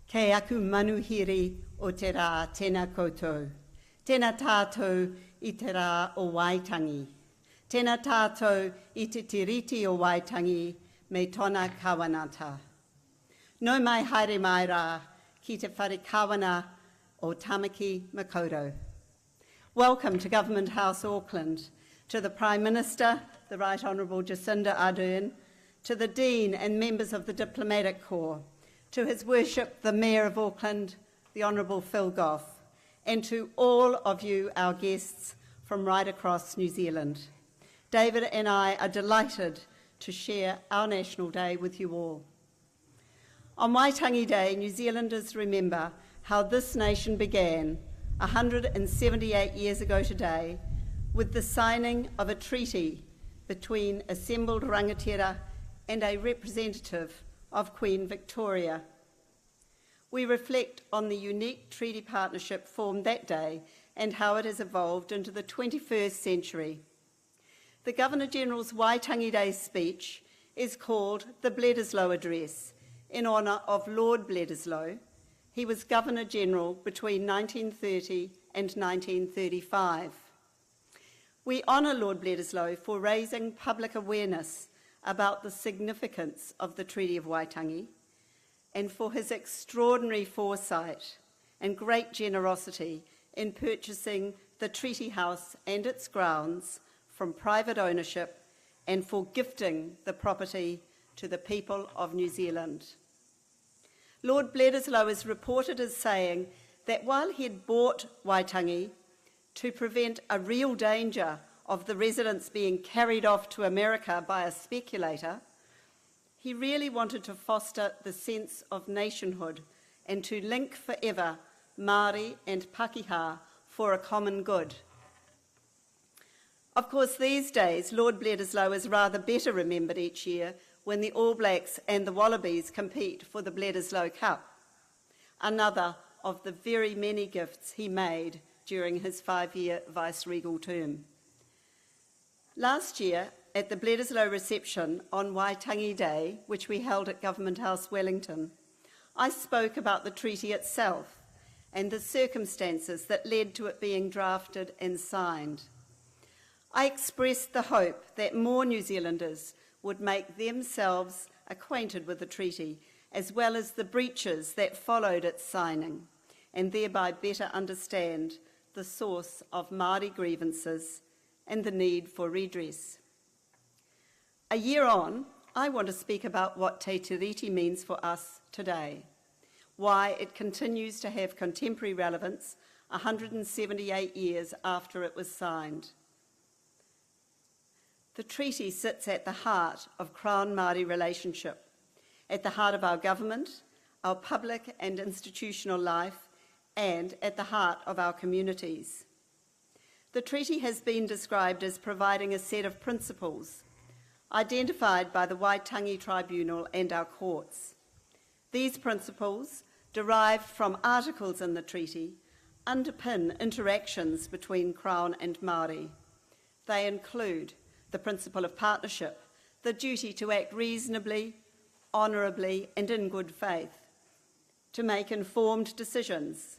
Kei aku manuhiri o te rā tēnā koutou. Tēnā tātou i te rā o Waitangi. Tēnā tātou i te tiriti o Waitangi me tōna kawanata. No mai haere mai rā ki te whare kawana o Tamaki Makaurau. Welcome to Government House Auckland, to the Prime Minister, the Right Honourable Jacinda Ardern, to the Dean and members of the Diplomatic Corps, to His Worship the Mayor of Auckland, the Honourable Phil Goff, and to all of you, our guests from right across New Zealand. David and I are delighted to share our National Day with you all. On Waitangi Day, New Zealanders remember how this nation began 178 years ago today with the signing of a treaty between assembled rangatira and a representative of Queen Victoria. We reflect on the unique treaty partnership formed that day and how it has evolved into the 21st century. The Governor-General's Waitangi Day speech is called the Bledisloe Address in honour of Lord Bledisloe. He was Governor-General between 1930 and 1935. We honour Lord Bledisloe for raising public awareness about the significance of the Treaty of Waitangi and for his extraordinary foresight and great generosity in purchasing the Treaty House and its grounds from private ownership and for gifting the property to the people of New Zealand. Lord Bledisloe is reported as saying that while he had bought Waitangi to prevent a real danger of the residents being carried off to America by a speculator, he really wanted to foster the sense of nationhood and to link forever Māori and Pakeha for a common good. Of course, these days, Lord Bledisloe is rather better remembered each year when the All Blacks and the Wallabies compete for the Bledisloe Cup, another of the very many gifts he made during his 5-year vice-regal term. Last year, at the Bledisloe reception on Waitangi Day, which we held at Government House Wellington, I spoke about the treaty itself and the circumstances that led to it being drafted and signed. I expressed the hope that more New Zealanders would make themselves acquainted with the treaty, as well as the breaches that followed its signing, and thereby better understand the source of Māori grievances and the need for redress. A year on, I want to speak about what Te Tiriti means for us today, why it continues to have contemporary relevance 178 years after it was signed. The treaty sits at the heart of Crown-Māori relationship, at the heart of our government, our public and institutional life, and at the heart of our communities. The treaty has been described as providing a set of principles identified by the Waitangi Tribunal and our courts. These principles, derived from articles in the treaty, underpin interactions between Crown and Māori. They include the principle of partnership, the duty to act reasonably, honourably and in good faith, to make informed decisions,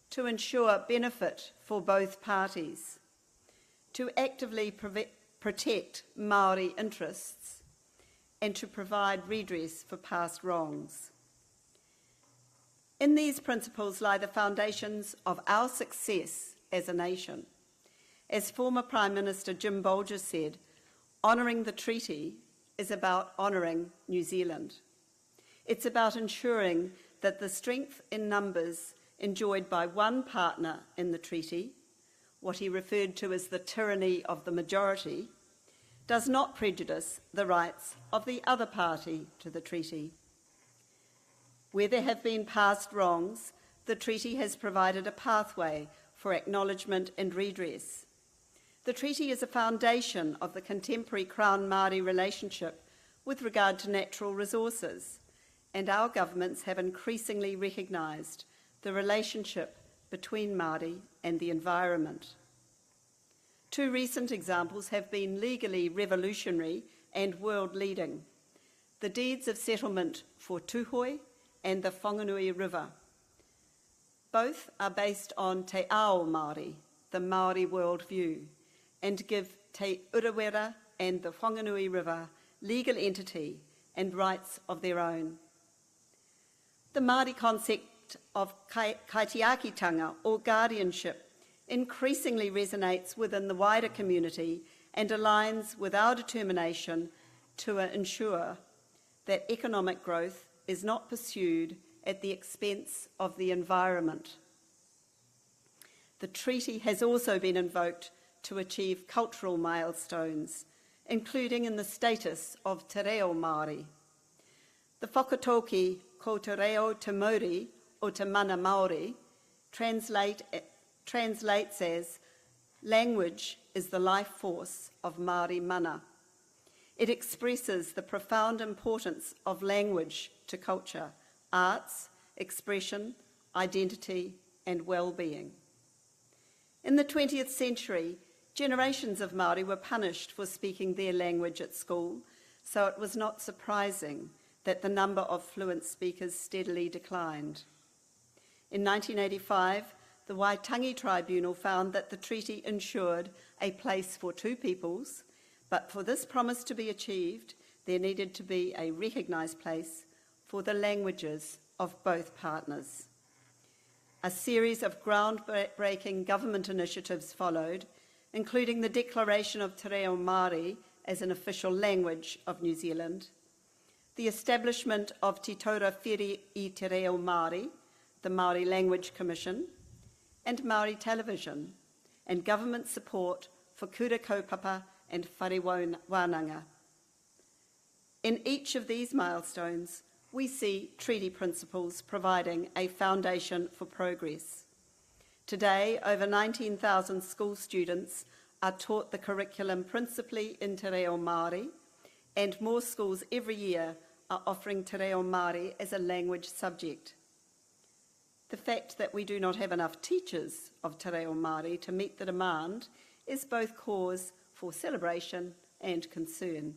to ensure benefit for both parties, to actively protect Māori interests, and to provide redress for past wrongs. In these principles lie the foundations of our success as a nation. As former Prime Minister Jim Bolger said, honouring the treaty is about honouring New Zealand. It's about ensuring that the strength in numbers enjoyed by one partner in the treaty, what he referred to as the tyranny of the majority, does not prejudice the rights of the other party to the treaty. Where there have been past wrongs, the treaty has provided a pathway for acknowledgement and redress. The treaty is a foundation of the contemporary Crown-Māori relationship with regard to natural resources, and our governments have increasingly recognised the relationship between Māori and the environment. Two recent examples have been legally revolutionary and world-leading: the deeds of settlement for Tuhoi and the Whanganui River. Both are based on Te Ao Māori, the Māori worldview, and give Te Urewera and the Whanganui River legal entity and rights of their own. The Māori concept of kaitiakitanga, or guardianship, increasingly resonates within the wider community and aligns with our determination to ensure that economic growth is not pursued at the expense of the environment. The treaty has also been invoked to achieve cultural milestones, including in the status of te reo Māori. The whakatauki ko te reo te Māori o te mana Māori translates as language is the life force of Māori mana. It expresses the profound importance of language to culture, arts, expression, identity, and well-being. In the 20th century, generations of Māori were punished for speaking their language at school, so it was not surprising that the number of fluent speakers steadily declined. In 1985, the Waitangi Tribunal found that the treaty ensured a place for two peoples, but for this promise to be achieved, there needed to be a recognised place for the languages of both partners. A series of groundbreaking government initiatives followed, including the declaration of te reo Māori as an official language of New Zealand, the establishment of Te Taura Whiri I Te Reo Māori, the Māori Language Commission, and Māori Television, and government support for kura kaupapa and whare wānanga. In each of these milestones, we see treaty principles providing a foundation for progress. Today, over 19,000 school students are taught the curriculum principally in te reo Māori, and more schools every year are offering te reo Māori as a language subject. The fact that we do not have enough teachers of te reo Māori to meet the demand is both cause for celebration and concern.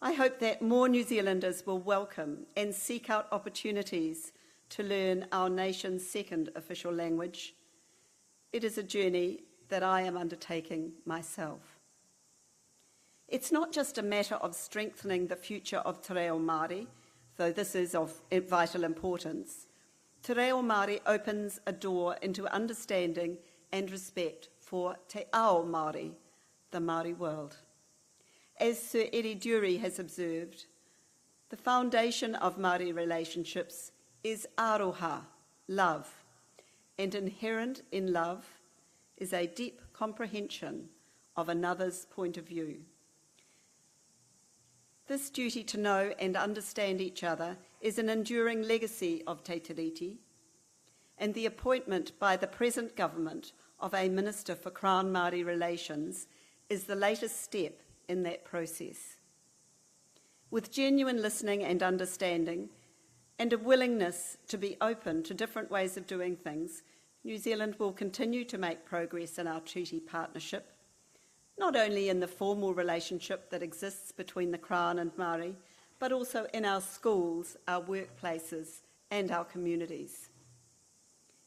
I hope that more New Zealanders will welcome and seek out opportunities to learn our nation's second official language. It is a journey that I am undertaking myself. It's not just a matter of strengthening the future of te reo Māori, though this is of vital importance. Te reo Māori opens a door into understanding and respect for te ao Māori, the Māori world. As Sir Eddie Dury has observed, the foundation of Māori relationships is aroha, love, and inherent in love is a deep comprehension of another's point of view. This duty to know and understand each other is an enduring legacy of Te Tiriti, and the appointment by the present government of a Minister for Crown Māori Relations is the latest step in that process. With genuine listening and understanding, and a willingness to be open to different ways of doing things, New Zealand will continue to make progress in our treaty partnership, not only in the formal relationship that exists between the Crown and Māori, but also in our schools, our workplaces, and our communities.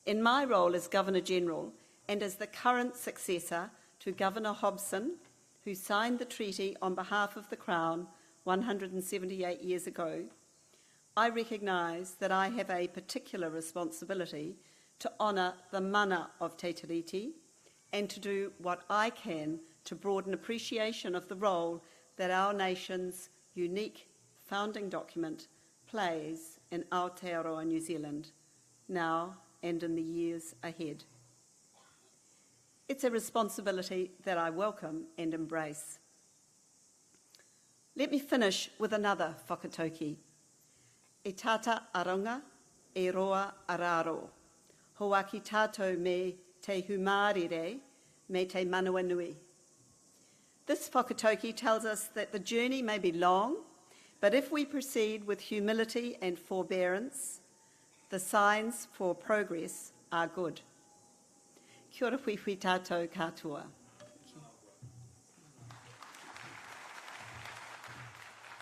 In my role as Governor-General, and as the current successor to Governor Hobson, who signed the treaty on behalf of the Crown 178 years ago, I recognise that I have a particular responsibility to honour the mana of Te Tiriti and to do what I can to broaden appreciation of the role that our nation's unique founding document plays in Aotearoa New Zealand, now and in the years ahead. It's a responsibility that I welcome and embrace. Let me finish with another whakatauki. E tata aronga, e roa araro. Hoaki tātou me te humārire, me te manawa nui. This whakatauki tells us that the journey may be long, but if we proceed with humility and forbearance, the signs for progress are good. Kia ora hui hui tātou katoa.